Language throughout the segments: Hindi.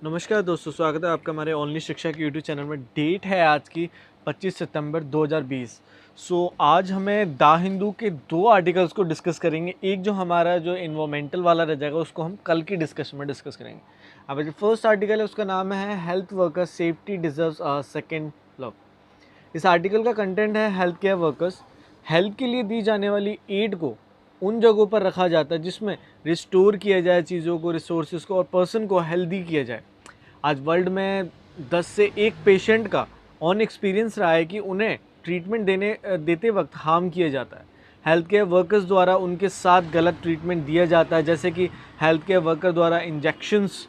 नमस्कार दोस्तों, स्वागत है आपका हमारे ओनली शिक्षा के यूट्यूब चैनल में। डेट है आज की 25 सितंबर 2020। आज हमें द हिंदू के दो आर्टिकल्स को डिस्कस करेंगे। एक जो हमारा जो इन्वायरमेंटल वाला रह जाएगा उसको हम कल की डिस्कशन में डिस्कस करेंगे। अब जो फर्स्ट आर्टिकल है उसका नाम है health workers safety deserves a second love. इस आर्टिकल का कंटेंट है हेल्थ केयर वर्कर्स हेल्थ के लिए दी जाने वाली एड को उन जगहों पर रखा जाता है जिसमें रिस्टोर किया जाए चीज़ों को, रिसोर्सेज को, और पर्सन को हेल्दी किया जाए। आज वर्ल्ड में 10 से 1 पेशेंट का ऑन एक्सपीरियंस रहा है कि उन्हें ट्रीटमेंट देते वक्त हार्म किया जाता है। हेल्थ केयर वर्कर्स द्वारा उनके साथ गलत ट्रीटमेंट दिया जाता है, जैसे कि हेल्थ केयर वर्कर द्वारा इंजेक्शंस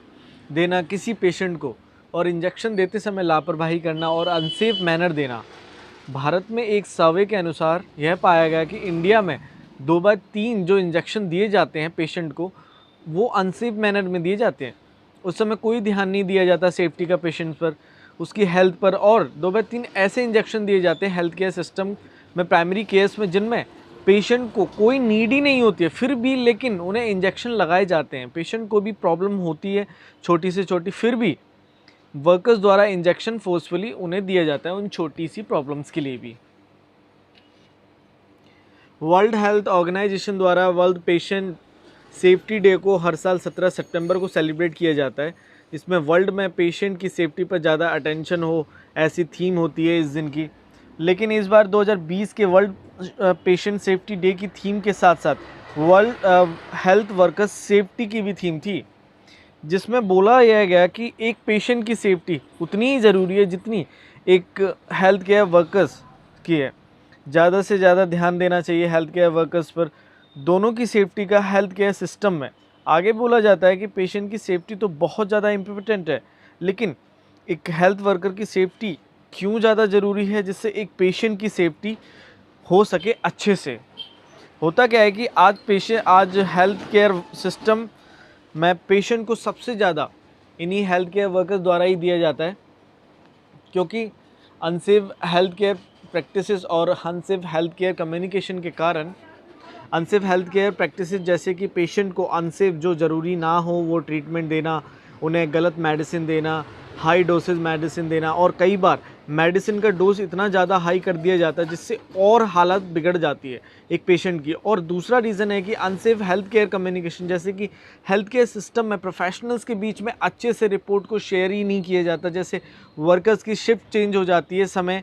देना किसी पेशेंट को, और इंजेक्शन देते समय लापरवाही करना और अनसेफ मैनर देना। भारत में एक सर्वे के अनुसार यह पाया गया कि इंडिया में 2/3 जो इंजेक्शन दिए जाते हैं पेशेंट को वो अनसेफ मैनर में दिए जाते हैं। उस समय कोई ध्यान नहीं दिया जाता सेफ्टी का पेशेंट पर, उसकी हेल्थ पर, और 2/3 ऐसे इंजेक्शन दिए जाते हैं हेल्थ केयर सिस्टम में, प्राइमरी केयर्स में, जिनमें पेशेंट को कोई नीड ही नहीं होती है, फिर भी लेकिन उन्हें इंजेक्शन लगाए जाते हैं। पेशेंट को भी प्रॉब्लम होती है छोटी से छोटी, फिर भी वर्कर्स द्वारा इंजेक्शन फोर्सफुली उन्हें दिया जाता है उन छोटी सी प्रॉब्लम्स के लिए भी। वर्ल्ड हेल्थ ऑर्गेनाइजेशन द्वारा वर्ल्ड पेशेंट सेफ्टी डे को हर साल 17 सितंबर को सेलिब्रेट किया जाता है। इसमें वर्ल्ड में पेशेंट की सेफ्टी पर ज़्यादा अटेंशन हो, ऐसी थीम होती है इस दिन की। लेकिन इस बार 2020 के वर्ल्ड पेशेंट सेफ्टी डे की थीम के साथ साथ वर्ल्ड हेल्थ वर्कर्स सेफ्टी की भी थीम थी, जिसमें बोला यह गया कि एक पेशेंट की सेफ्टी उतनी ही ज़रूरी है जितनी एक हेल्थ केयर वर्कर्स की है। ज़्यादा से ज़्यादा ध्यान देना चाहिए हेल्थ केयर वर्कर्स पर, दोनों की सेफ्टी का हेल्थ केयर सिस्टम में। आगे बोला जाता है कि पेशेंट की सेफ्टी तो बहुत ज़्यादा इम्पोर्टेंट है, लेकिन एक हेल्थ वर्कर की सेफ्टी क्यों ज़्यादा ज़रूरी है, जिससे एक पेशेंट की सेफ्टी हो सके अच्छे से। होता क्या है कि आज हेल्थ केयर सिस्टम में पेशेंट को सबसे ज़्यादा इन्हीं हेल्थ केयर वर्कर्स द्वारा ही दिया जाता है, क्योंकि अनसेफ हेल्थ केयर प्रैक्टिसेस और अनसेफ हेल्थ केयर कम्युनिकेशन के कारण अनसेफ हेल्थ केयर प्रैक्टिसेस, जैसे कि पेशेंट को अनसेफ जो ज़रूरी ना हो वो ट्रीटमेंट देना, उन्हें गलत मेडिसिन देना, हाई डोसेज मेडिसिन देना, और कई बार मेडिसिन का डोज इतना ज़्यादा हाई कर दिया जाता है जिससे और हालत बिगड़ जाती है एक पेशेंट की। और दूसरा रीज़न है कि अनसेफ हेल्थ केयर कम्युनिकेशन, जैसे कि हेल्थ केयर सिस्टम में प्रोफेशनल्स के बीच में अच्छे से रिपोर्ट को शेयर ही नहीं किया जाता। जैसे वर्कर्स की शिफ्ट चेंज हो जाती है, समय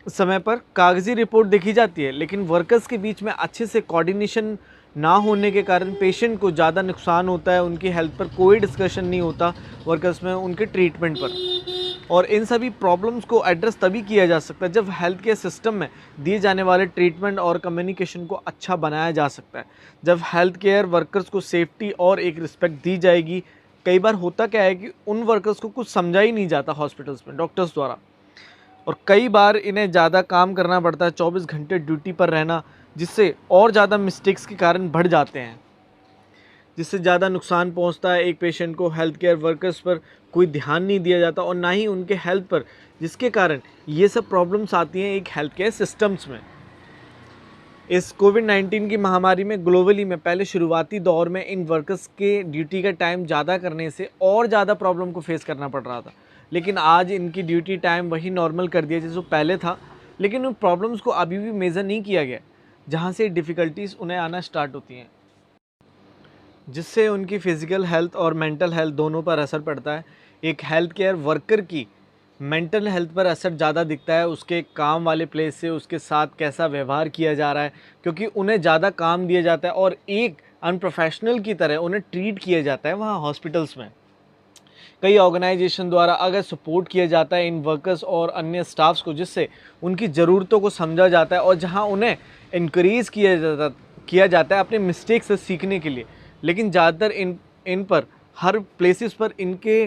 समय पर कागजी रिपोर्ट देखी जाती है, लेकिन वर्कर्स के बीच में अच्छे से कोऑर्डिनेशन ना होने के कारण पेशेंट को ज़्यादा नुकसान होता है। उनकी हेल्थ पर कोई डिस्कशन नहीं होता वर्कर्स में, उनके ट्रीटमेंट पर। और इन सभी प्रॉब्लम्स को एड्रेस तभी किया जा सकता है जब हेल्थ केयर सिस्टम में दिए जाने वाले ट्रीटमेंट और कम्युनिकेशन को अच्छा बनाया जा सकता है। जब हेल्थ केयर वर्कर्स को सेफ्टी और एक रिस्पेक्ट दी जाएगी। कई बार होता क्या है कि उन वर्कर्स को कुछ समझा ही नहीं जाता हॉस्पिटल्स में डॉक्टर्स द्वारा, और कई बार इन्हें ज़्यादा काम करना पड़ता है, 24 घंटे ड्यूटी पर रहना, जिससे और ज़्यादा मिस्टेक्स के कारण बढ़ जाते हैं, जिससे ज़्यादा नुकसान पहुंचता है एक पेशेंट को। हेल्थ केयर वर्कर्स पर कोई ध्यान नहीं दिया जाता और ना ही उनके हेल्थ पर, जिसके कारण ये सब प्रॉब्लम्स आती हैं एक हेल्थ केयर सिस्टम्स में। इस कोविड-19 की महामारी में ग्लोबली में पहले शुरुआती दौर में इन वर्कर्स के ड्यूटी का टाइम ज़्यादा करने से और ज़्यादा प्रॉब्लम को फेस करना पड़ रहा था, लेकिन आज इनकी ड्यूटी टाइम वही नॉर्मल कर दिया जैसे पहले था, लेकिन उन प्रॉब्लम्स को अभी भी मेज़र नहीं किया गया, जहाँ से डिफ़िकल्टीज़ उन्हें आना स्टार्ट होती हैं, जिससे उनकी फ़िज़िकल हेल्थ और मेंटल हेल्थ दोनों पर असर पड़ता है। एक हेल्थ केयर वर्कर की मेंटल हेल्थ पर असर ज़्यादा दिखता है उसके काम वाले प्लेस से, उसके साथ कैसा व्यवहार किया जा रहा है, क्योंकि उन्हें ज़्यादा काम दिया जाता है और एक अनप्रोफेशनल की तरह उन्हें ट्रीट किया जाता है वहाँ हॉस्पिटल्स में। कई ऑर्गेनाइजेशन द्वारा अगर सपोर्ट किया जाता है इन वर्कर्स और अन्य स्टाफ्स को, जिससे उनकी ज़रूरतों को समझा जाता है और जहाँ उन्हें इनक्रेज किया जाता है अपने मिस्टेक से सीखने के लिए। लेकिन ज़्यादातर इन पर हर प्लेसेस पर इनके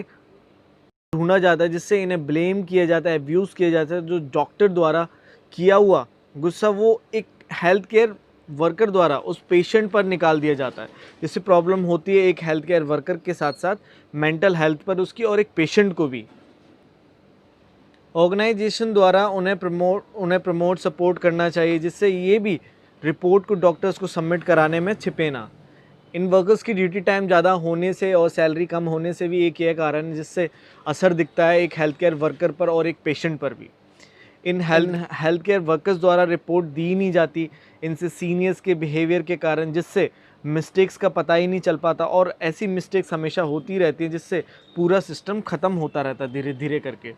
ढूंढा जाता है, जिससे इन्हें ब्लेम किया जाता है, अब्यूज़ किया जाता है। जो डॉक्टर द्वारा किया हुआ गुस्सा वो एक हेल्थ केयर वर्कर द्वारा उस पेशेंट पर निकाल दिया जाता है, जिससे प्रॉब्लम होती है एक हेल्थ केयर वर्कर के साथ साथ मेंटल हेल्थ पर उसकी और एक पेशेंट को भी। ऑर्गेनाइजेशन द्वारा उन्हें प्रमोट सपोर्ट करना चाहिए, जिससे ये भी रिपोर्ट को डॉक्टर्स को सबमिट कराने में छिपे ना। इन वर्कर्स की ड्यूटी टाइम ज़्यादा होने से और सैलरी कम होने से भी एक यह कारण है जिससे असर दिखता है एक हेल्थ केयर वर्कर पर और एक पेशेंट पर भी। इन हेल्थ केयर वर्कर्स द्वारा रिपोर्ट दी नहीं जाती इनसे सीनियर्स के बिहेवियर के कारण, जिससे मिस्टेक्स का पता ही नहीं चल पाता और ऐसी मिस्टेक्स हमेशा होती रहती हैं जिससे पूरा सिस्टम ख़त्म होता रहता है धीरे धीरे करके।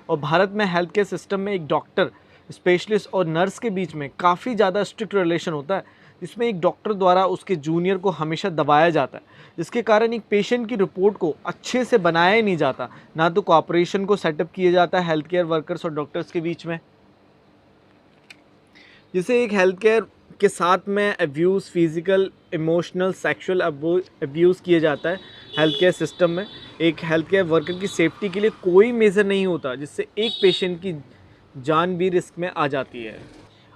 और भारत में हेल्थ केयर सिस्टम में एक डॉक्टर, स्पेशलिस्ट और नर्स के बीच में काफ़ी ज़्यादा स्ट्रिक्ट रिलेशन होता है, जिसमें एक डॉक्टर द्वारा उसके जूनियर को हमेशा दबाया जाता है, जिसके कारण एक पेशेंट की रिपोर्ट को अच्छे से बनाया ही नहीं जाता, ना तो कोऑपरेशन को सेटअप किया जाता है हेल्थ केयर वर्कर्स और डॉक्टर्स के बीच में, जिसे एक हेल्थ केयर के साथ में abuse, physical, emotional, sexual abuse किया जाता है हेल्थ केयर सिस्टम में। एक हेल्थ केयर वर्कर की सेफ्टी के लिए कोई मेजर नहीं होता, जिससे एक पेशेंट की जान भी रिस्क में आ जाती है।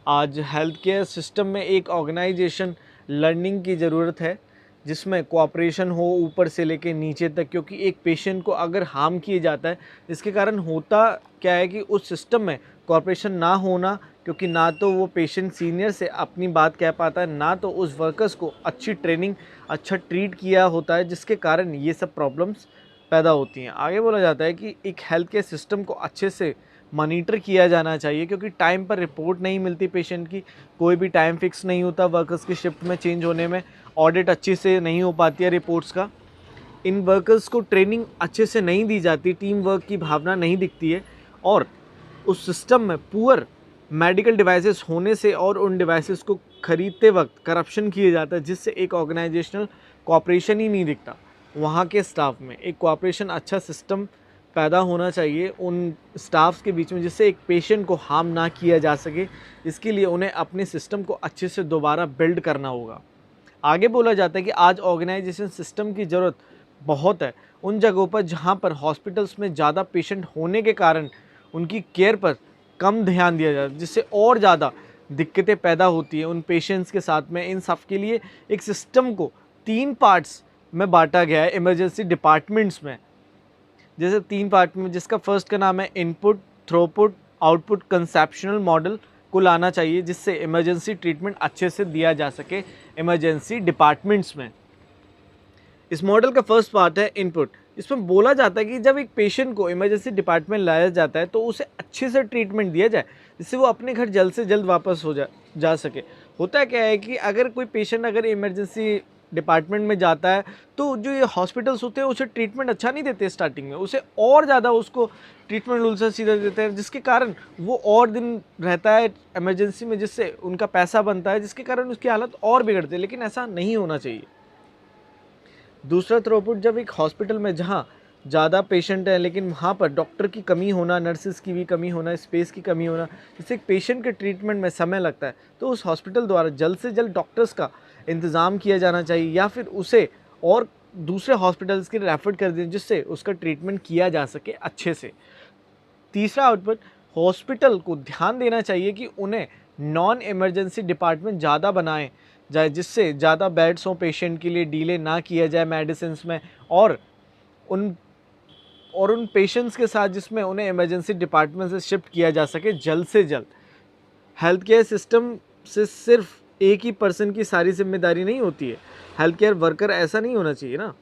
आज हेल्थ केयर सिस्टम में एक ऑर्गेनाइजेशन लर्निंग की ज़रूरत है, जिसमें कोऑपरेशन हो ऊपर से लेके नीचे तक, क्योंकि एक पेशेंट को अगर हार्म किया जाता है, इसके कारण होता क्या है कि उस सिस्टम में कोऑपरेशन ना होना, क्योंकि ना तो वो पेशेंट सीनियर से अपनी बात कह पाता है, ना तो उस वर्कर्स को अच्छी ट्रेनिंग, अच्छा ट्रीट किया होता है, जिसके कारण ये सब प्रॉब्लम्स पैदा होती हैं। आगे बोला जाता है कि एक हेल्थ केयर सिस्टम को अच्छे से मॉनिटर किया जाना चाहिए, क्योंकि टाइम पर रिपोर्ट नहीं मिलती पेशेंट की, कोई भी टाइम फिक्स नहीं होता वर्कर्स की शिफ्ट में चेंज होने में, ऑडिट अच्छे से नहीं हो पाती है रिपोर्ट्स का, इन वर्कर्स को ट्रेनिंग अच्छे से नहीं दी जाती, टीम वर्क की भावना नहीं दिखती है, और उस सिस्टम में पुअर मेडिकल डिवाइसेस होने से और उन डिवाइसेस को खरीदते वक्त करप्शन किया जाता है, जिससे एक ऑर्गेनाइजेशनल कोऑपरेशन ही नहीं दिखता। वहाँ के स्टाफ में एक कोऑपरेशन, अच्छा सिस्टम पैदा होना चाहिए उन स्टाफ्स के बीच में, जिससे एक पेशेंट को हार्म ना किया जा सके। इसके लिए उन्हें अपने सिस्टम को अच्छे से दोबारा बिल्ड करना होगा। आगे बोला जाता है कि आज ऑर्गेनाइजेशन सिस्टम की ज़रूरत बहुत है उन जगहों पर जहाँ पर हॉस्पिटल्स में ज़्यादा पेशेंट होने के कारण उनकी केयर पर कम ध्यान दिया जाता है, जिससे और ज़्यादा दिक्कतें पैदा होती हैं उन पेशेंट्स के साथ में। इन सब के लिए एक सिस्टम को 3 पार्ट्स में बांटा गया है इमरजेंसी डिपार्टमेंट्स में, जैसे 3 पार्ट में, जिसका फर्स्ट का नाम है input, throughput, output conceptional model को लाना चाहिए, जिससे इमरजेंसी ट्रीटमेंट अच्छे से दिया जा सके इमरजेंसी डिपार्टमेंट्स में। इस मॉडल का फर्स्ट पार्ट है इनपुट। इसमें बोला जाता है कि जब एक पेशेंट को इमरजेंसी डिपार्टमेंट लाया जाता है तो उसे अच्छे से ट्रीटमेंट दिया जाए, जिससे वो अपने घर जल्द से जल्द वापस जा सके। होता क्या है कि अगर कोई पेशेंट अगर इमरजेंसी डिपार्टमेंट में जाता है तो जो ये हॉस्पिटल्स होते हैं उसे ट्रीटमेंट अच्छा नहीं देते स्टार्टिंग में, उसे और ज़्यादा उसको ट्रीटमेंट उल्टा सीधा देते हैं, जिसके कारण वो और दिन रहता है इमरजेंसी में, जिससे उनका पैसा बनता है, जिसके कारण उसकी हालत और बिगड़ती है, लेकिन ऐसा नहीं होना चाहिए। दूसरा थ्रूपुट, जब एक हॉस्पिटल में जहाँ ज़्यादा पेशेंट हैं लेकिन वहाँ पर डॉक्टर की कमी होना, नर्सिस की भी कमी होना, स्पेस की कमी होना, जिससे एक पेशेंट के ट्रीटमेंट में समय लगता है, तो उस हॉस्पिटल द्वारा जल्द से जल्द डॉक्टर्स का इंतज़ाम किया जाना चाहिए, या फिर उसे और दूसरे हॉस्पिटल्स के रेफर कर दें, जिससे उसका ट्रीटमेंट किया जा सके अच्छे से। तीसरा आउटपुट, हॉस्पिटल को ध्यान देना चाहिए कि उन्हें नॉन इमरजेंसी डिपार्टमेंट ज़्यादा बनाएं जाए, जिससे ज़्यादा बेड्स हों पेशेंट के लिए, डिले ना किया जाए मेडिसिन में, और उन पेशेंट्स के साथ जिसमें उन्हें इमरजेंसी डिपार्टमेंट से शिफ्ट किया जा सके जल्द से जल्द। हेल्थ केयर सिस्टम से सिर्फ एक ही पर्सन की सारी जिम्मेदारी नहीं होती है, हेल्थ केयर वर्कर ऐसा नहीं होना चाहिए ना,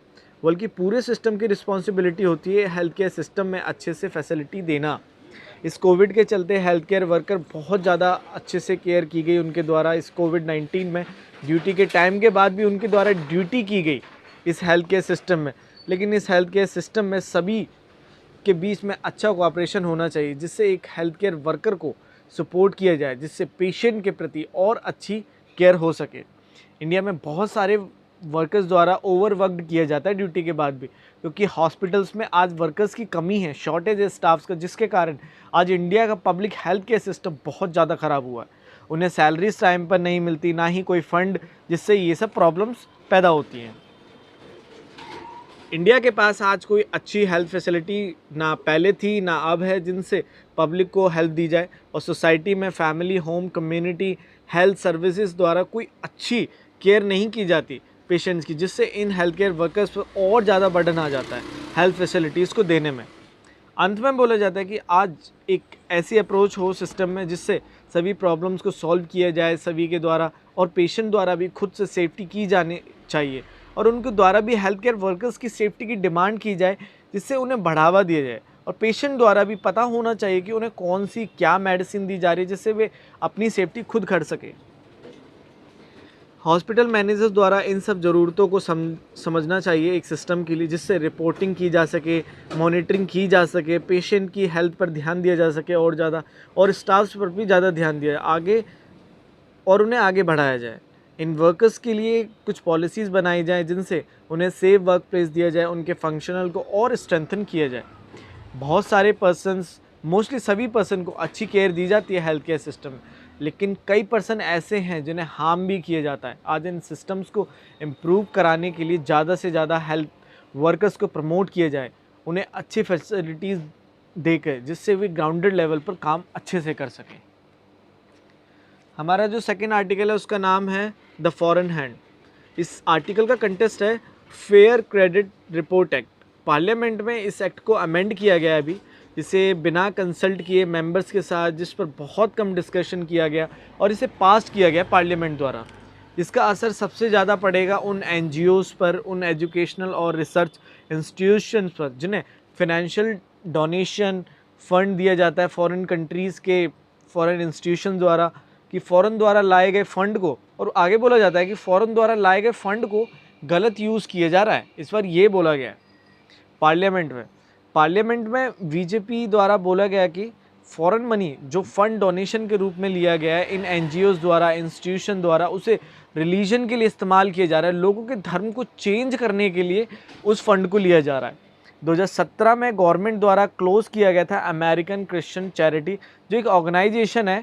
बल्कि पूरे सिस्टम की रिस्पॉन्सिबिलिटी होती है हेल्थ केयर सिस्टम में अच्छे से फैसिलिटी देना। इस कोविड के चलते हेल्थ केयर वर्कर बहुत ज़्यादा अच्छे से केयर की गई उनके द्वारा। इस कोविड-19 में ड्यूटी के टाइम के बाद भी उनके द्वारा ड्यूटी की गई इस हेल्थ केयर सिस्टम में, लेकिन इस हेल्थ केयर सिस्टम में सभी के बीच में अच्छा कोऑपरेशन होना चाहिए, जिससे एक हेल्थ केयर वर्कर को सपोर्ट किया जाए, जिससे पेशेंट के प्रति और अच्छी केयर हो सके। इंडिया में बहुत सारे वर्कर्स द्वारा ओवरवर्कड किया जाता है ड्यूटी के बाद भी, क्योंकि हॉस्पिटल्स में आज वर्कर्स की कमी है, शॉर्टेज है स्टाफ्स का, जिसके कारण आज इंडिया का पब्लिक हेल्थ केयर सिस्टम बहुत ज़्यादा ख़राब हुआ है। उन्हें सैलरीज टाइम पर नहीं मिलती, ना ही कोई फंड, जिससे ये सब प्रॉब्लम्स पैदा होती हैं। इंडिया के पास आज कोई अच्छी हेल्थ फैसिलिटी ना पहले थी ना अब है, जिनसे पब्लिक को हेल्प दी जाए, और सोसाइटी में family, home, community health services द्वारा कोई अच्छी केयर नहीं की जाती पेशेंट्स की, जिससे इन हेल्थ केयर वर्कर्स पर और ज़्यादा बर्डन आ जाता है हेल्थ फैसिलिटीज़ को देने में। अंत में बोला जाता है कि आज एक ऐसी अप्रोच हो सिस्टम में जिससे सभी प्रॉब्लम्स को सॉल्व किया जाए सभी के द्वारा, और पेशेंट द्वारा भी खुद से सेफ्टी की जानी चाहिए, और उनके द्वारा भी हेल्थ केयर वर्कर्स की सेफ्टी की डिमांड की जाए, जिससे उन्हें बढ़ावा दिया जाए। और पेशेंट द्वारा भी पता होना चाहिए कि उन्हें कौन सी क्या मेडिसिन दी जा रही है, जिससे वे अपनी सेफ्टी खुद कर सकें। हॉस्पिटल मैनेजर्स द्वारा इन सब ज़रूरतों को समझना चाहिए एक सिस्टम के लिए, जिससे रिपोर्टिंग की जा सके, मॉनिटरिंग की जा सके, पेशेंट की हेल्थ पर ध्यान दिया जा सके और ज़्यादा, और स्टाफ्स पर भी ज़्यादा ध्यान दिया आगे और उन्हें आगे बढ़ाया जाए। इन वर्कर्स के लिए कुछ पॉलिसीज़ बनाई जाएँ, जिनसे उन्हें सेफ वर्क प्लेस दिया जाए, उनके फंक्शनल को और स्ट्रेंथन किया जाए। बहुत सारे पर्सन्स, मोस्टली सभी पर्सन को अच्छी केयर दी जाती है हेल्थ केयर सिस्टम में, लेकिन कई पर्सन ऐसे हैं जिन्हें हार्म भी किया जाता है। आज इन सिस्टम्स को इम्प्रूव कराने के लिए ज़्यादा से ज़्यादा हेल्थ वर्कर्स को प्रमोट किया जाए, उन्हें अच्छी फैसिलिटीज़ देकर, जिससे वे ग्राउंडेड लेवल पर काम अच्छे से कर सकें। हमारा जो सेकेंड आर्टिकल है उसका नाम है द फॉरेन हैंड। इस आर्टिकल का कंटेस्ट है fair credit report act. Parliament में इस एक्ट को अमेंड किया गया है अभी, जिसे बिना कंसल्ट किए मेंबर्स के साथ, जिस पर बहुत कम डिस्कशन किया गया और इसे पास किया गया पार्लियामेंट द्वारा। इसका असर सबसे ज़्यादा पड़ेगा उन एनजीओज़ पर, उन एजुकेशनल और रिसर्च इंस्टीट्यूशंस पर जिन्हें फाइनेंशियल डोनेशन फ़ंड दिया जाता है फॉरेन कंट्रीज़ के फॉरेन इंस्टीट्यूशन द्वारा, कि फ़ॉरेन द्वारा लाए गए फ़ंड को, और आगे बोला जाता है कि फ़ॉरेन द्वारा लाए गए फ़ंड को गलत यूज़ किया जा रहा है। इस बार ये बोला गया है पार्लियामेंट में बीजेपी द्वारा बोला गया कि फॉरेन मनी जो फंड डोनेशन के रूप में लिया गया है इन एनजीओज़ द्वारा, इंस्टीट्यूशन द्वारा, उसे रिलीजन के लिए इस्तेमाल किया जा रहा है, लोगों के धर्म को चेंज करने के लिए उस फंड को लिया जा रहा है। 2017 में गवर्नमेंट द्वारा क्लोज़ किया गया था अमेरिकन क्रिश्चियन चैरिटी, जो एक ऑर्गेनाइजेशन है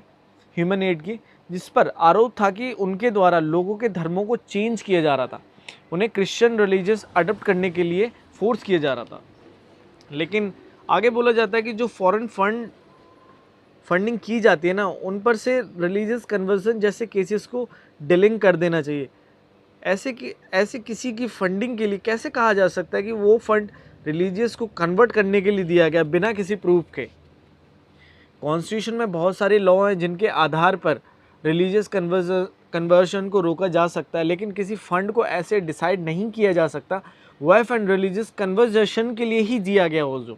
ह्यूमन एड की, जिस पर आरोप था कि उनके द्वारा लोगों के धर्मों को चेंज किया जा रहा था, उन्हें क्रिश्चियन रिलीजियस अडॉप्ट करने के लिए फोर्स किया जा रहा था। लेकिन आगे बोला जाता है कि जो फॉरेन फंडिंग की जाती है ना, उन पर से रिलीजियस कन्वर्जन जैसे केसेस को डिलिंग कर देना चाहिए। ऐसे किसी की फंडिंग के लिए कैसे कहा जा सकता है कि वो फंड रिलीजियस को कन्वर्ट करने के लिए दिया गया बिना किसी प्रूफ के। कॉन्स्टिट्यूशन में बहुत सारे लॉ हैं जिनके आधार पर रिलीजियस कन्वर्शन को रोका जा सकता है, लेकिन किसी फंड को ऐसे डिसाइड नहीं किया जा सकता। वह फंड रिलीजियस कन्वर्जेशन के लिए ही दिया गया हो। जो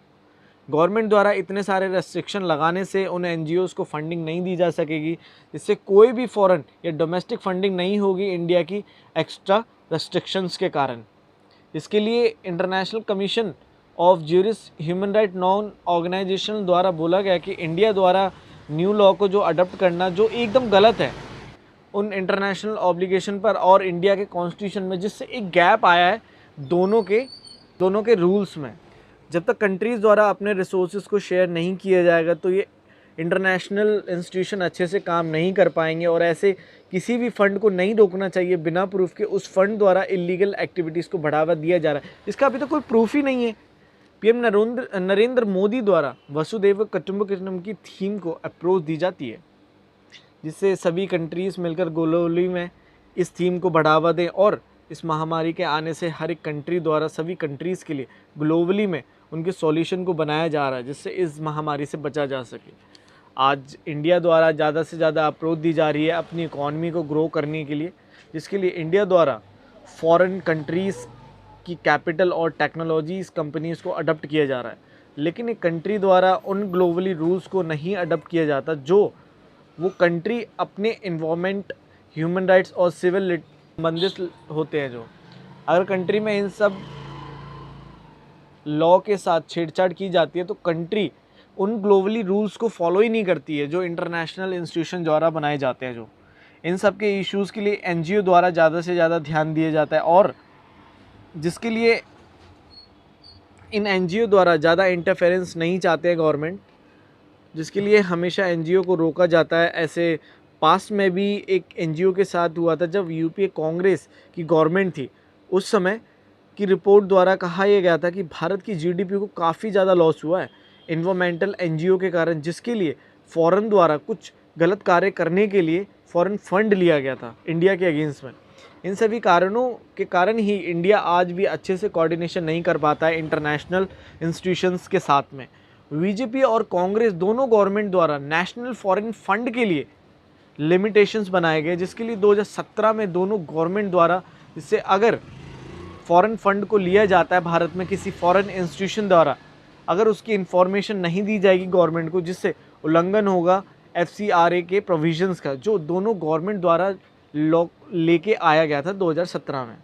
गवर्नमेंट द्वारा इतने सारे रेस्ट्रिक्शन लगाने से उन एनजीओज़ को फंडिंग नहीं दी जा सकेगी, इससे कोई भी फॉरेन या डोमेस्टिक फंडिंग नहीं होगी इंडिया की एक्स्ट्रा रेस्ट्रिक्शंस के कारण। इसके लिए international commission of jurists human right non organisation द्वारा बोला गया कि इंडिया द्वारा न्यू लॉ को जो अडॉप्ट करना, जो एकदम गलत है उन इंटरनेशनल ऑब्लिगेशन पर और इंडिया के कॉन्स्टिट्यूशन में, जिससे एक गैप आया है दोनों के रूल्स में। जब तक कंट्रीज़ द्वारा अपने रिसोर्सेज को शेयर नहीं किया जाएगा तो ये इंटरनेशनल इंस्टीट्यूशन अच्छे से काम नहीं कर पाएंगे, और ऐसे किसी भी फंड को नहीं रोकना चाहिए बिना प्रूफ के उस फंड द्वारा इलीगल एक्टिविटीज़ को बढ़ावा दिया जा रहा है। इसका अभी तक कोई प्रूफ ही नहीं है। पीएम नरेंद्र मोदी द्वारा वसुधैव कुटुंबकम की थीम को अप्रोच दी जाती है, जिससे सभी कंट्रीज़ मिलकर ग्लोबली में इस थीम को बढ़ावा दें, और इस महामारी के आने से हर एक कंट्री द्वारा सभी कंट्रीज़ के लिए ग्लोबली में उनके सॉल्यूशन को बनाया जा रहा है, जिससे इस महामारी से बचा जा सके। आज इंडिया द्वारा ज़्यादा से ज़्यादा अप्रोच दी जा रही है अपनी इकॉनमी को ग्रो करने के लिए, जिसके लिए इंडिया द्वारा फॉरेन कंट्रीज़ की कैपिटल और टेक्नोलॉजीज़ कंपनीज़ को अडॉप्ट किया जा रहा है। लेकिन एक कंट्री द्वारा उन ग्लोबली रूल्स को नहीं अडॉप्ट किया जाता जो वो कंट्री अपने इन्वायरमेंट, ह्यूमन राइट्स और सिविल संबंधित होते हैं। जो अगर कंट्री में इन सब लॉ के साथ छेड़छाड़ की जाती है तो कंट्री उन ग्लोबली रूल्स को फॉलो ही नहीं करती है जो इंटरनेशनल इंस्टीट्यूशन द्वारा बनाए जाते हैं। जो इन सब के इश्यूज़ के लिए एनजीओ द्वारा ज़्यादा से ज़्यादा ध्यान दिया जाता है, और जिसके लिए इन एनजीओ द्वारा ज़्यादा इंटरफेरेंस नहीं चाहते हैं गवर्नमेंट, जिसके लिए हमेशा एनजीओ को रोका जाता है। ऐसे पास्ट में भी एक एनजीओ के साथ हुआ था जब यूपीए कांग्रेस की गवर्नमेंट थी। उस समय की रिपोर्ट द्वारा कहा यह गया था कि भारत की जीडीपी को काफ़ी ज़्यादा लॉस हुआ है इन्वायरमेंटल एनजीओ के कारण, जिसके लिए फ़ॉरेन द्वारा कुछ गलत कार्य करने के लिए फ़ॉरेन फंड लिया गया था इंडिया के अगेंस्ट में। इन सभी कारणों के कारण ही इंडिया आज भी अच्छे से कोऑर्डिनेशन नहीं कर पाता है इंटरनेशनल इंस्टीट्यूशंस के साथ में। बीजेपी और कांग्रेस दोनों गवर्नमेंट द्वारा नेशनल फॉरेन फंड के लिए लिमिटेशंस बनाए गए, जिसके लिए 2017 में दोनों गवर्नमेंट द्वारा, जिससे अगर फॉरेन फंड को लिया जाता है भारत में किसी फॉरेन इंस्टीट्यूशन द्वारा, अगर उसकी इन्फॉर्मेशन नहीं दी जाएगी गवर्नमेंट को, जिससे उल्लंघन होगा FCRA के प्रोविजंस का, जो दोनों गवर्नमेंट द्वारा लेके आया गया था 2017 में।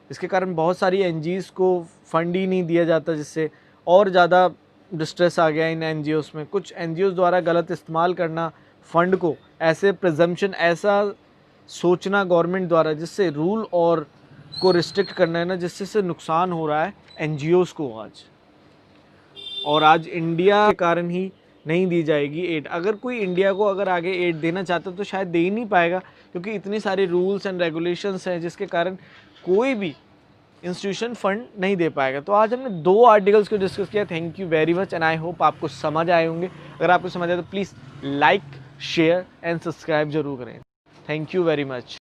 इसके कारण बहुत सारी NGOs को फंड ही नहीं दिया जाता, जिससे और ज़्यादा डिस्ट्रेस आ गया इन NGOs में। कुछ NGOs द्वारा गलत इस्तेमाल करना फंड को, ऐसे प्रिजम्पशन, ऐसा सोचना गवर्नमेंट द्वारा, जिससे रूल और को रिस्ट्रिक्ट करना है ना, जिससे से नुकसान हो रहा है NGOs को आज। और आज इंडिया के कारण ही नहीं दी जाएगी एड। अगर कोई इंडिया को अगर आगे एड देना चाहता तो शायद दे ही नहीं पाएगा, क्योंकि इतने सारे रूल्स एंड रेगुलेशंस हैं जिसके कारण कोई भी इंस्टीट्यूशन फंड नहीं दे पाएगा। तो आज हमने 2 आर्टिकल्स को डिस्कस किया। Thank you very much and I hope आपको समझ आए होंगे। अगर आपको समझ आए तो please like, share and subscribe जरूर करें। Thank you very much.